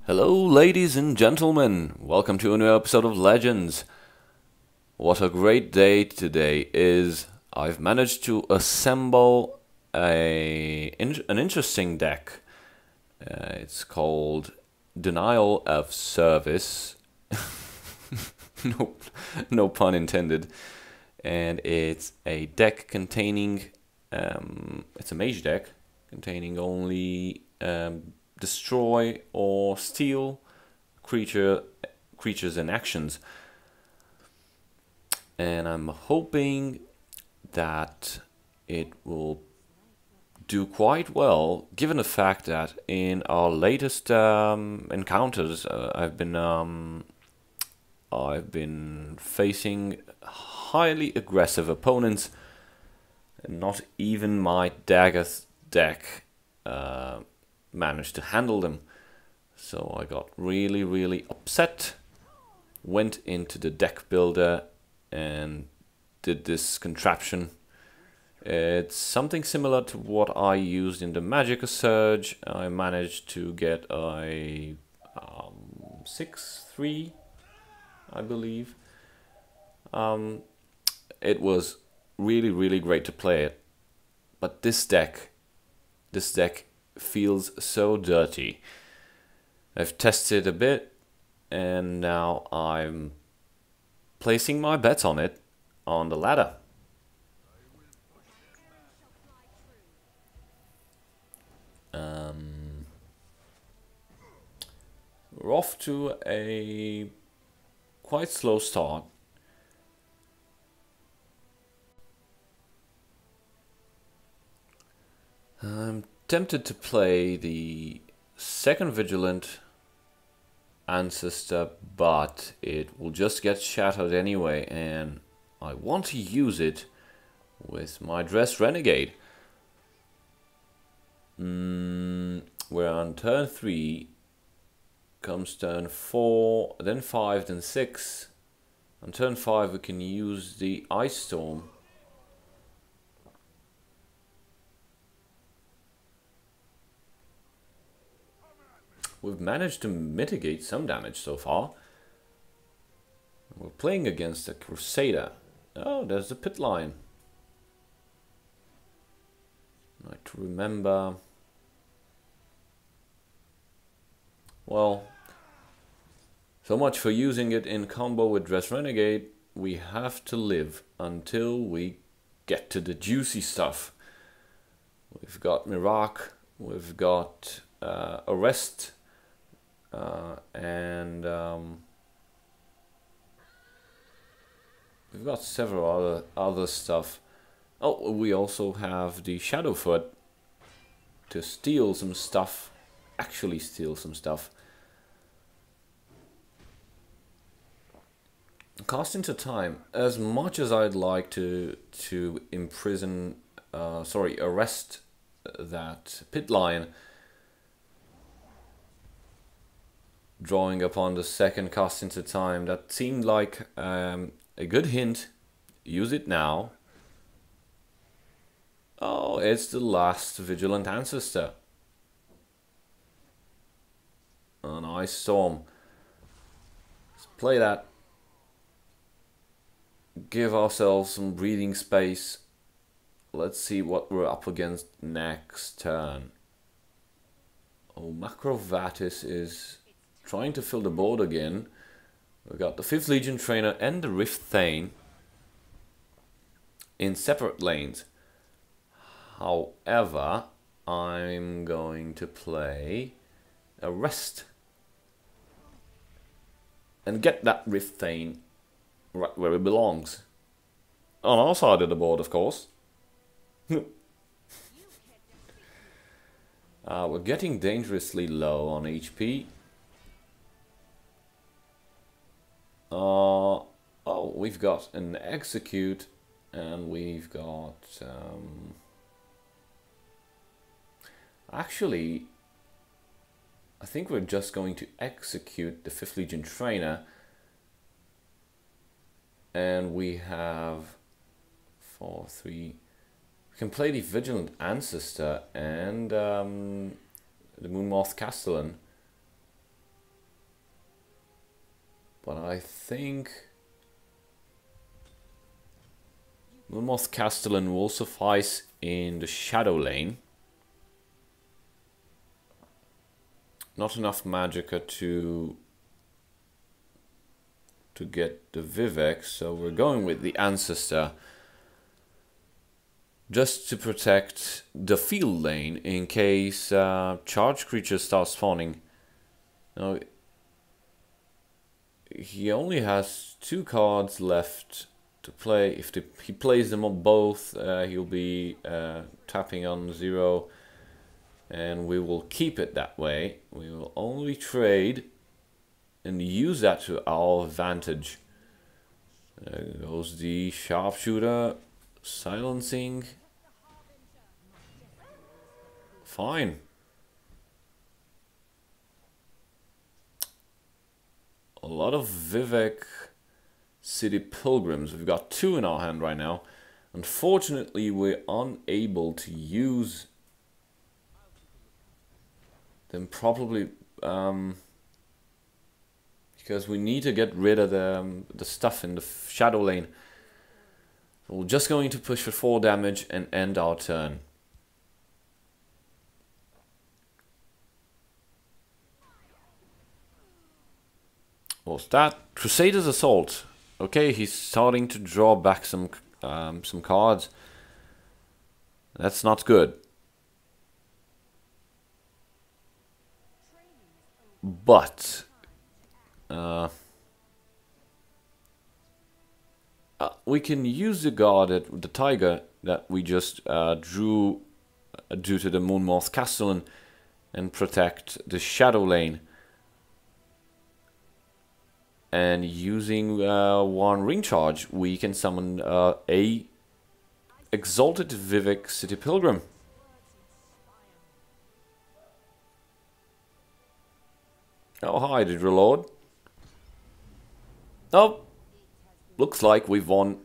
Hello, ladies and gentlemen. Welcome to a new episode of Legends. What a great day today is. I've managed to assemble an interesting deck. It's called Denial of Service. no, no pun intended. And it's a deck containing, it's a mage deck containing only destroy or steal creatures and actions. And I'm hoping that it will do quite well, given the fact that in our latest encounters, I've been facing highly aggressive opponents, and not even my Daggers deck managed to handle them. So I got really upset, went into the deck builder and did this contraption. It's something similar to what I used in the Magic Surge. I managed to get a 6/3, I believe. It was really great to play it, but this deck feels so dirty. I've tested a bit, and now I'm placing my bets on it on the ladder. We're off to a quite slow start. I'm tempted to play the second Vigilant Ancestor, but it will just get shattered anyway, and I want to use it with my Dress Renegade. We're on turn 3, comes turn 4, then 5, then 6. On turn 5 we can use the Ice Storm. We've managed to mitigate some damage so far. We're playing against a Crusader. Oh, there's the Pit Lion. Right to remember. Well, so much for using it in combo with Dress Renegade. We have to live until we get to the juicy stuff. We've got Mirac, we've got Arrest, and we've got several other stuff. Oh, we also have the Shadowfoot to steal some stuff, actually steal some stuff. Cast into time. As much as I'd like to arrest that Pit Lion, drawing upon the second cast into time, that seemed like a good hint. Use it now. Oh, it's the last Vigilant Ancestor. An Ice Storm. Let's play that. Give ourselves some breathing space. Let's see what we're up against next turn. Oh, Macrovatis is trying to fill the board again. We've got the 5th Legion Trainer and the Rift Thane in separate lanes. However, I'm going to play Arrest and get that Rift Thane right where it belongs. On our side of the board, of course. We're getting dangerously low on HP. Oh, we've got an Execute, and we've got... Actually, I think we're just going to execute the 5th Legion Trainer. And we have 4, 3. We can play the Vigilant Ancestor and the Moonmoth Castellan. But I think Moonmoth Castellan will suffice in the shadow lane. Not enough Magicka to get the Vivek, so we're going with the Ancestor just to protect the field lane in case charge creatures start spawning. Now, he only has 2 cards left to play. If he plays them on both, he'll be tapping on 0, and we will keep it that way. We will only trade and use that to our advantage. There goes the Sharpshooter, silencing. Fine. A lot of Vivek City Pilgrims. We've got 2 in our hand right now. Unfortunately, we're unable to use them properly. Because we need to get rid of the stuff in the shadow lane. We're just going to push for 4 damage and end our turn. What's that? Crusader's Assault. Okay, he's starting to draw back some cards. That's not good. But we can use the guard, the tiger that we just drew due to the Moonmoth Castellan, and protect the shadow lane. And using 1 ring charge, we can summon a Exalted Vivek City Pilgrim. Oh, hi, Lord. Oh, looks like we've won.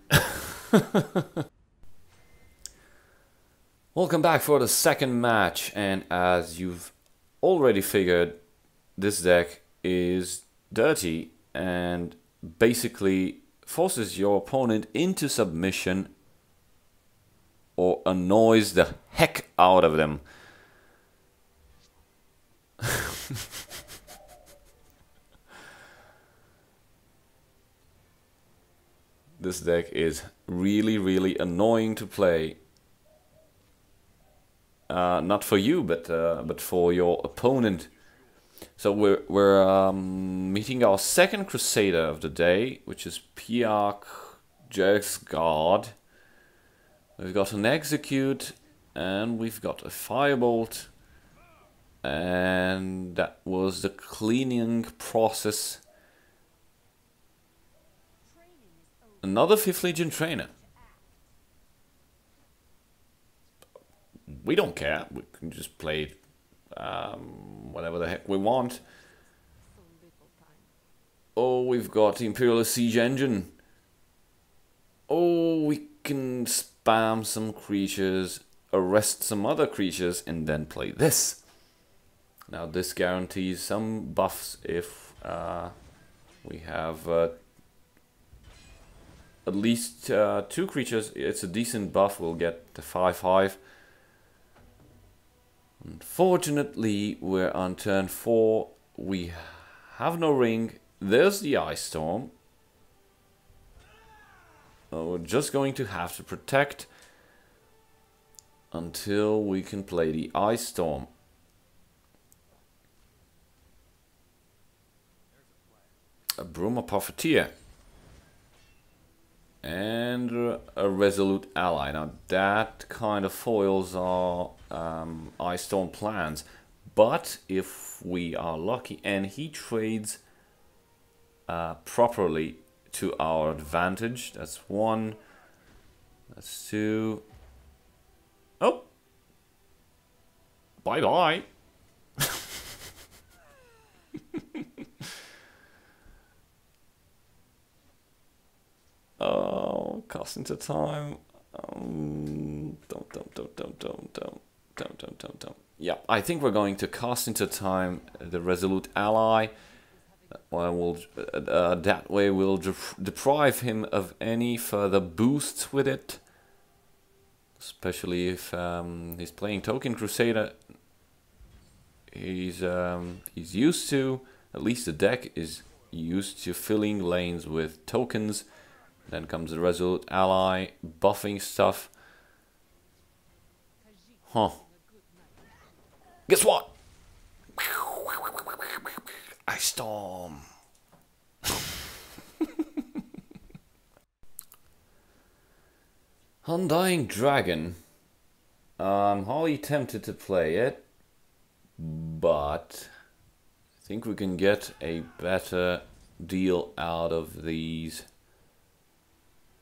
Welcome back for the second match, and as you've already figured, this deck is dirty and basically forces your opponent into submission or annoys the heck out of them. This deck is really annoying to play. Not for you, but for your opponent. So we're meeting our second Crusader of the day, which is Piarch Jerk's Guard. We've got an Execute, and we've got a Firebolt, and that was the cleaning process. Another 5th Legion trainer. We don't care. We can just play whatever the heck we want. Oh, we've got the Imperial Siege Engine. Oh, we can spam some creatures, arrest some other creatures, and then play this. Now this guarantees some buffs if we have at least 2 creatures. It's a decent buff. We'll get the 5/5. Unfortunately, we're on turn 4. We have no ring. There's the Ice Storm. We're just going to have to protect until we can play the Ice Storm. A Bruma Profiteer. And a Resolute Ally. Now that kind of foils our Ice Storm plans. But if we are lucky and he trades properly to our advantage, that's 1, that's 2. Oh! Bye-bye! Oh, cost into time. Don't. Yeah, I think we're going to cast into time the Resolute Ally. That way we'll deprive him of any further boosts with it. Especially if he's playing Token Crusader. He's used to, at least the deck is used to filling lanes with tokens. Then comes the Resolute Ally, buffing stuff. Huh. Guess what? Ice Storm. Undying Dragon. I'm highly tempted to play it, but I think we can get a better deal out of these.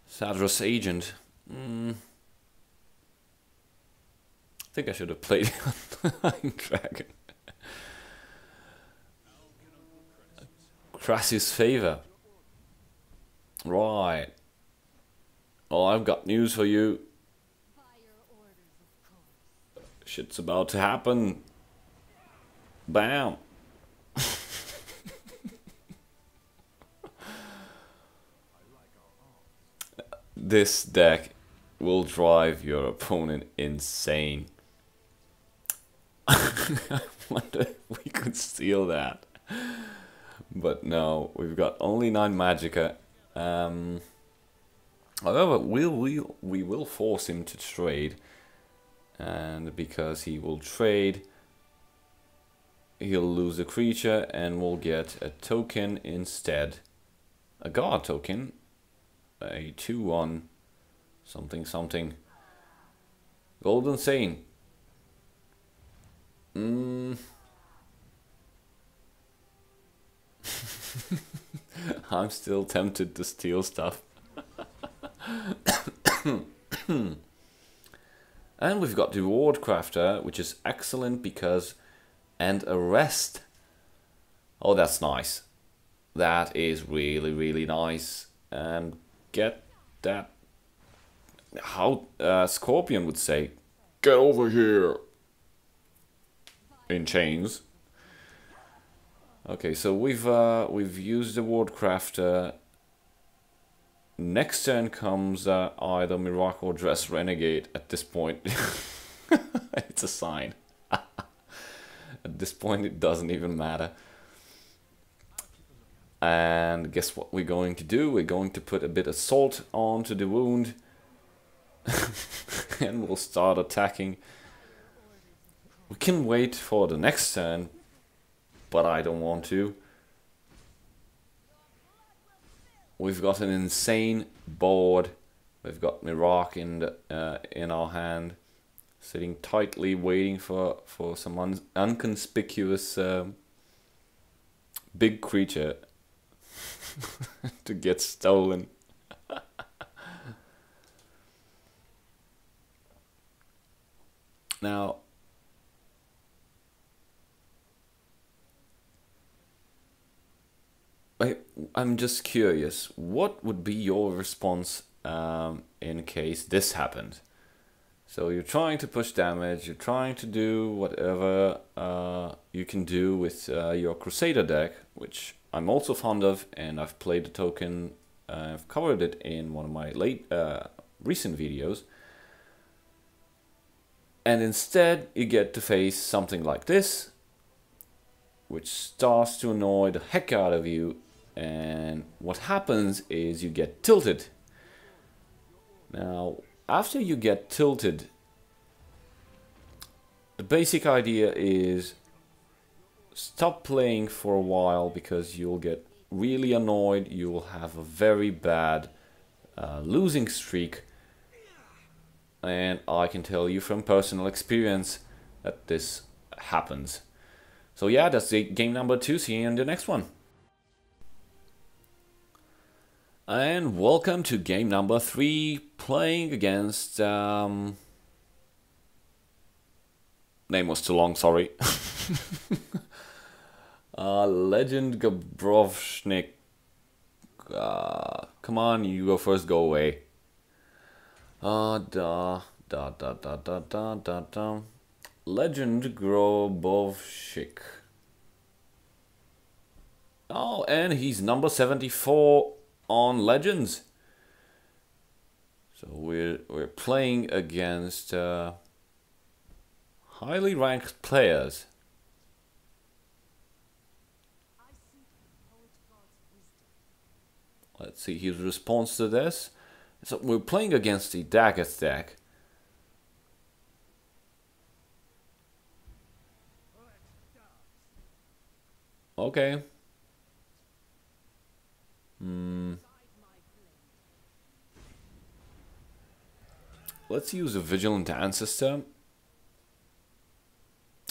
Sadras Agent. I think I should have played Undying Dragon. Crass's Favor. Right. Well, I've got news for you. Shit's about to happen. Bam. This deck will drive your opponent insane. I wonder if we could steal that. But no, we've got only 9 Magicka. However, we will force him to trade. And because he will trade, he'll lose a creature and we'll get a token instead. A guard token. A 2/1. Something something. Golden Sane. I'm still tempted to steal stuff. And we've got the Reward Crafter, which is excellent because... And Arrest. Oh, that's nice. That is really, really nice. And get that... How Scorpion would say, get over here. In chains. Okay, so we've used the Reward Crafter. Next turn comes either Miracle or Dress Renegade. At this point, it's a sign. At this point, it doesn't even matter. And guess what we're going to do? We're going to put a bit of salt onto the wound. And we'll start attacking. We can wait for the next turn, but I don't want to. We've got an insane board. We've got Mirac in our hand, sitting tightly, waiting for some unconspicuous big creature to get stolen. Now, I'm just curious, what would be your response in case this happened? So you're trying to push damage, you're trying to do whatever you can do with your Crusader deck, which I'm also fond of, and I've played the token, I've covered it in one of my recent videos. And instead you get to face something like this, which starts to annoy the heck out of you. And what happens is you get tilted. Now, after you get tilted, the basic idea is stop playing for a while because you'll get really annoyed. You will have a very bad losing streak. And I can tell you from personal experience that this happens. So yeah, that's the game number 2. See you in the next one. And welcome to game number 3, playing against... name was too long, sorry. Legend Gabrovshnik. Come on, you go first, go away. Legend Grobovshik. Oh, and he's number 74 on Legends. So we're playing against highly ranked players. Let's see his response to this. So we're playing against the Daggett deck. Okay. Let's use a Vigilant Ancestor.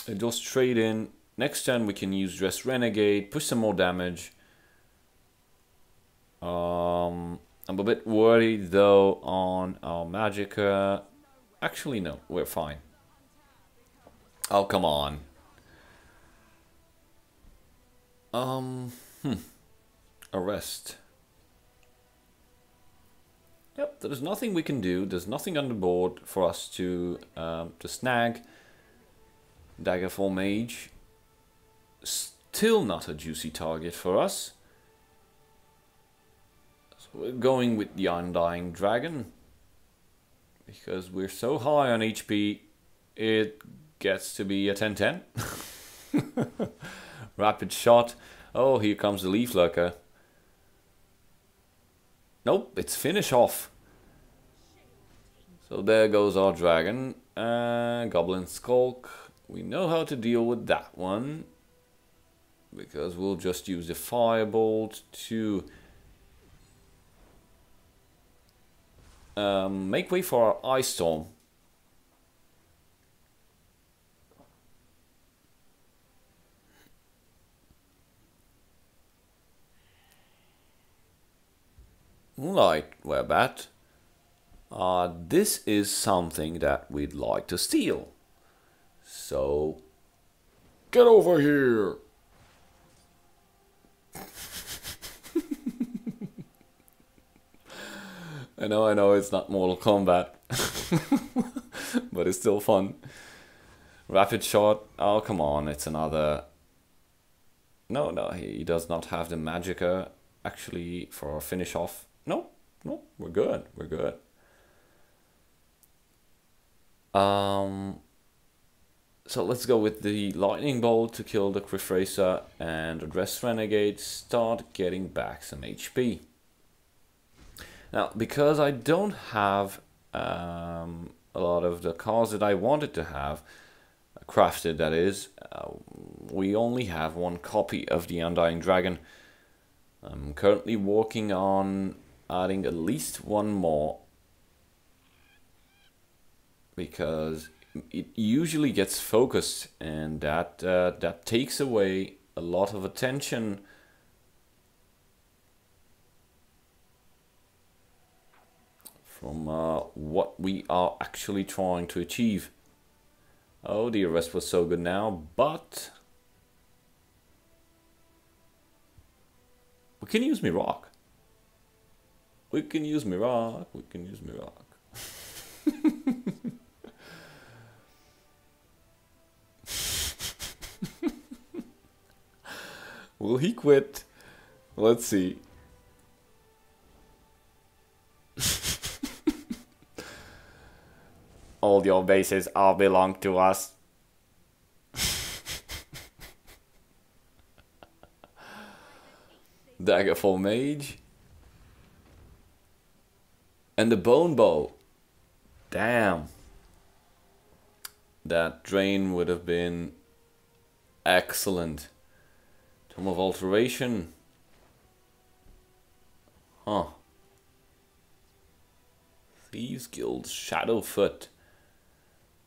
It goes straight in. Next turn we can use Dress Renegade, push some more damage. I'm a bit worried though on our Magicka. Actually no, we're fine. Oh, come on. Arrest. Yep, there's nothing we can do. There's nothing on the board for us to snag. Daggerfall Mage. Still not a juicy target for us. So we're going with the Undying Dragon. Because we're so high on HP, it gets to be a 10-10. Rapid shot. Oh, here comes the Leaf Lurker. Nope, it's finish off. So there goes our dragon. Goblin Skulk. We know how to deal with that one. Because we'll just use the Firebolt to make way for our Ice Storm. Right, Webbat. This is something that we'd like to steal. So, get over here. I know, it's not Mortal Kombat. But it's still fun. Rapid shot. Oh, come on, it's another... No, he does not have the Magicka actually for a finish off. No, we're good. So let's go with the Lightning Bolt to kill the Cliff Racer and the Dress Renegade, start getting back some HP. Now, because I don't have a lot of the cards that I wanted to have, crafted that is, we only have one copy of the Undying Dragon. I'm currently working on adding at least one more, because it usually gets focused, and that takes away a lot of attention from what we are actually trying to achieve. Oh, the arrest was so good now, but we can use Mirage. We can use Mirage. Will he quit? Let's see. All your bases all belong to us. Daggerfall Mage. And the Bone Bow. Damn. That drain would have been excellent. Tome of Alteration. Huh. Thieves Guild Shadowfoot.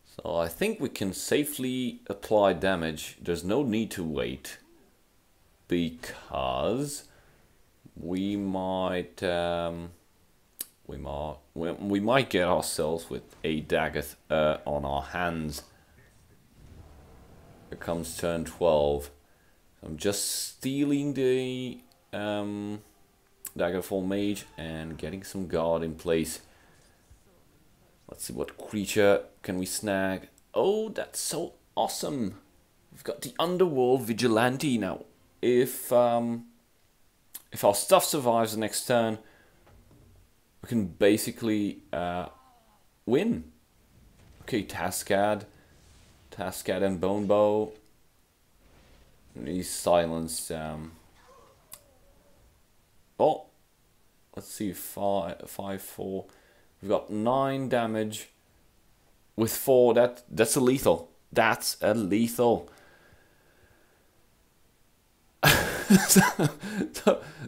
So I think we can safely apply damage. There's no need to wait, because we might get ourselves with a Daggett on our hands. Here comes turn 12. I'm just stealing the Daggerfall Mage and getting some guard in place. Let's see, what creature can we snag? Oh, that's so awesome. We've got the Underworld Vigilante now. If If our stuff survives the next turn, we can basically win. Okay, Tascad and Bonebow. He's silenced. Oh, let's see, 5-4. We've got 9 damage with 4. That's a lethal. That's a lethal.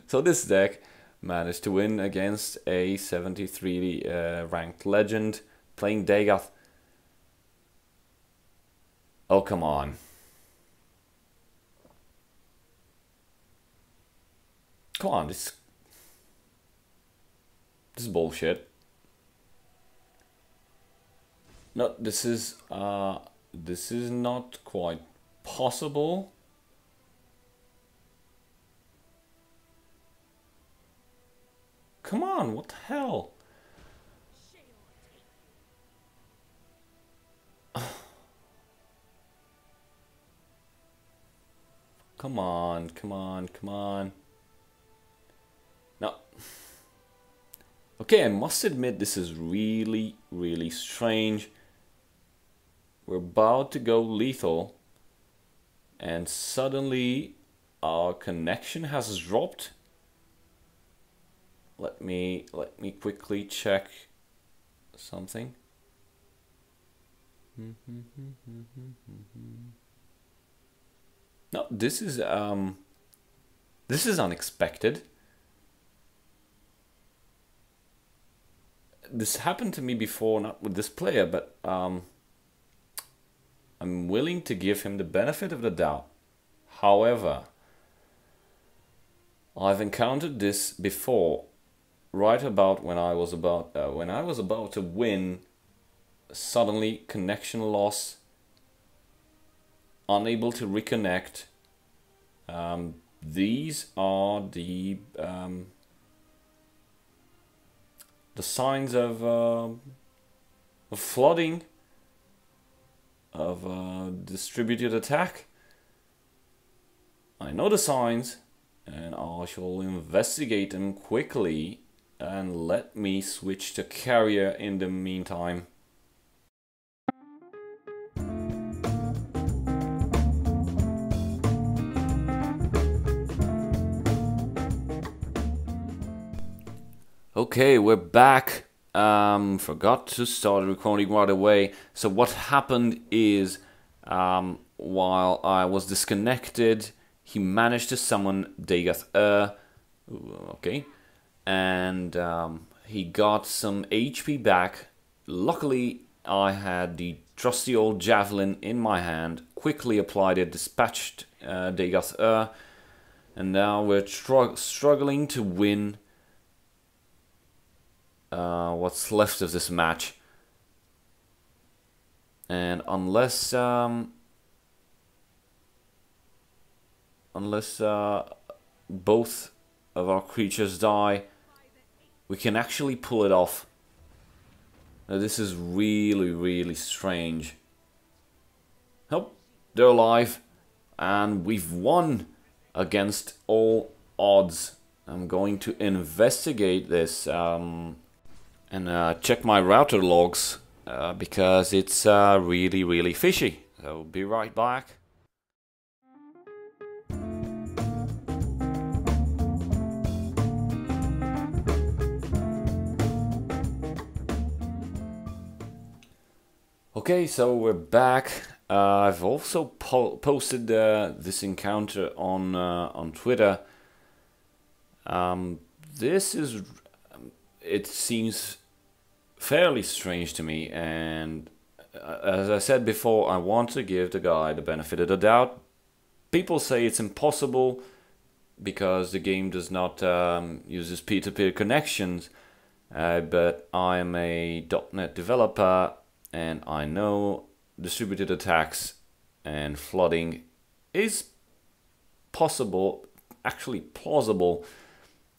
so this deck managed to win against a 73 ranked legend playing Dagoth. Oh, come on. Come on, this is bullshit. No, this is not quite possible. Come on, what the hell? Come on, come on, come on. No. Okay, I must admit this is really, really strange. We're about to go lethal, and suddenly our connection has dropped. Let me quickly check something. No, this is unexpected. This happened to me before, not with this player, but I'm willing to give him the benefit of the doubt. However, I've encountered this before, right about when I was about to win. Suddenly connection loss, unable to reconnect. These are the signs of flooding, of distributed attack. I know the signs, and I shall investigate them quickly, and let me switch to carrier in the meantime. Okay, we're back. Forgot to start recording right away. So what happened is, while I was disconnected, he managed to summon Dagoth. Okay, and he got some HP back. Luckily, I had the trusty old javelin in my hand. Quickly applied it, dispatched Dagoth, and now we're struggling to win what's left of this match. And unless both of our creatures die, we can actually pull it off. Now, this is really, really strange. Nope, they're alive, and we've won against all odds. I'm going to investigate this and check my router logs because it's really, really fishy. So be right back. Okay, so we're back. I've also posted this encounter on Twitter. This is, it seems fairly strange to me, and as I said before, I want to give the guy the benefit of the doubt. People say it's impossible because the game does not uses peer-to-peer connections, but I am a .NET developer, and I know distributed attacks and flooding is possible, actually plausible,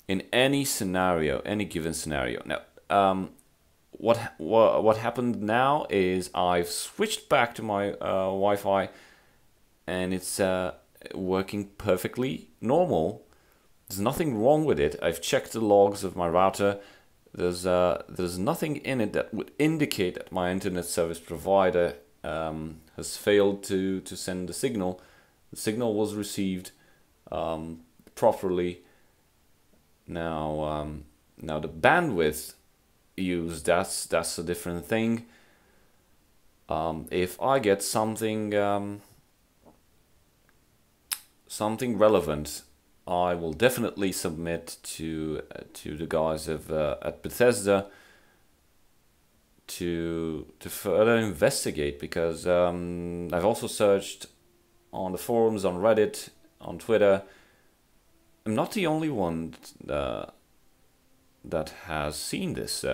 in any scenario, any given scenario. Now, what happened now is I've switched back to my Wi-Fi, and it's working perfectly normal. there's nothing wrong with it. I've checked the logs of my router. There's nothing in it that would indicate that my internet service provider has failed to send the signal. The signal was received properly. Now the bandwidth used, that's a different thing. If I get something something relevant, I will definitely submit to the guys at Bethesda to further investigate, because I've also searched on the forums, on Reddit, on Twitter. I'm not the only one that has seen this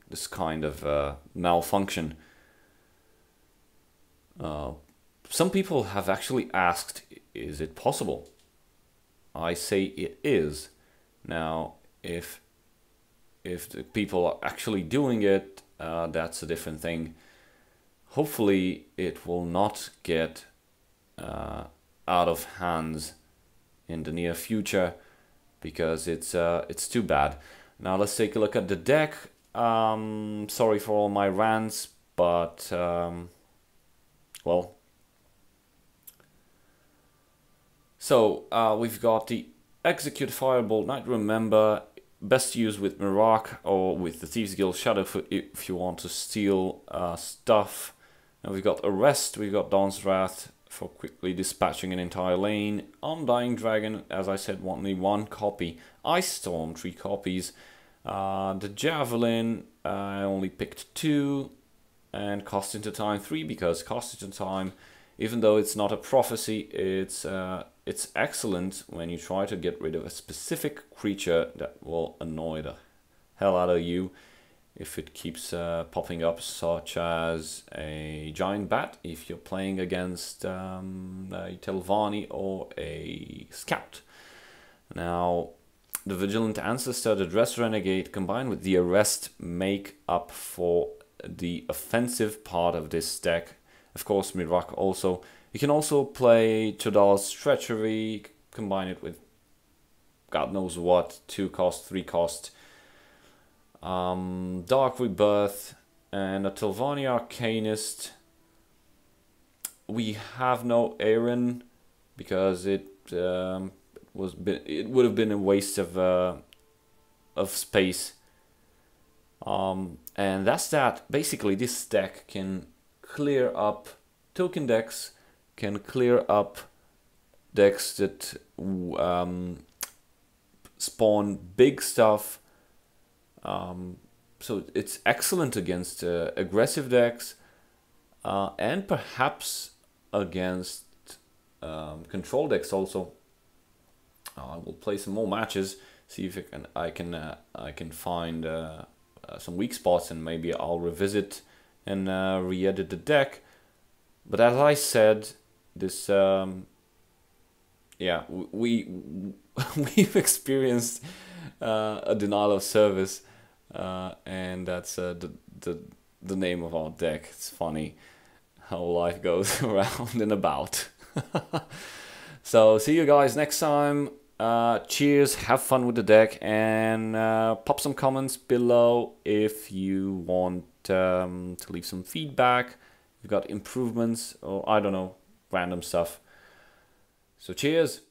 this kind of malfunction. Some people have actually asked, is it possible? I say it is. Now, if the people are actually doing it, that's a different thing. Hopefully, it will not get out of hands in the near future, because it's too bad. Now let's take a look at the deck. Sorry for all my rants, but well. So we've got the Execute Firebolt Night Remember, best used with Mirak or with the Thieves Guild Shadowfoot if you want to steal stuff. And we've got Arrest, we've got Dawn's Wrath for quickly dispatching an entire lane. Undying Dragon, as I said, only one copy. Ice Storm, 3 copies. The Javelin, I only picked 2. And Cost into Time 3, because Cost into Time, even though it's not a prophecy, it's excellent when you try to get rid of a specific creature that will annoy the hell out of you if it keeps popping up, such as a giant bat if you're playing against a Telvanni or a scout. Now, the Vigilant Ancestor, the Dress Renegade, combined with the Arrest, make up for the offensive part of this deck. Of course, Mirak also. You can also play Chodal's Treachery, combine it with God knows what, 2 cost, 3 cost. Dark Rebirth and a Telvanni Arcanist. We have no Aaron because it would have been a waste of space. And that's that. Basically, this deck can clear up token decks, can clear up decks that spawn big stuff. So it's excellent against aggressive decks and perhaps against control decks also. I will play some more matches, see if I can find some weak spots, and maybe I'll revisit and re-edit the deck. But as I said, this yeah, we've experienced a denial of service, and that's the name of our deck. It's funny how life goes around and about. So see you guys next time. Cheers, have fun with the deck, and pop some comments below if you want to leave some feedback. You've got improvements, or I don't know, random stuff. So cheers.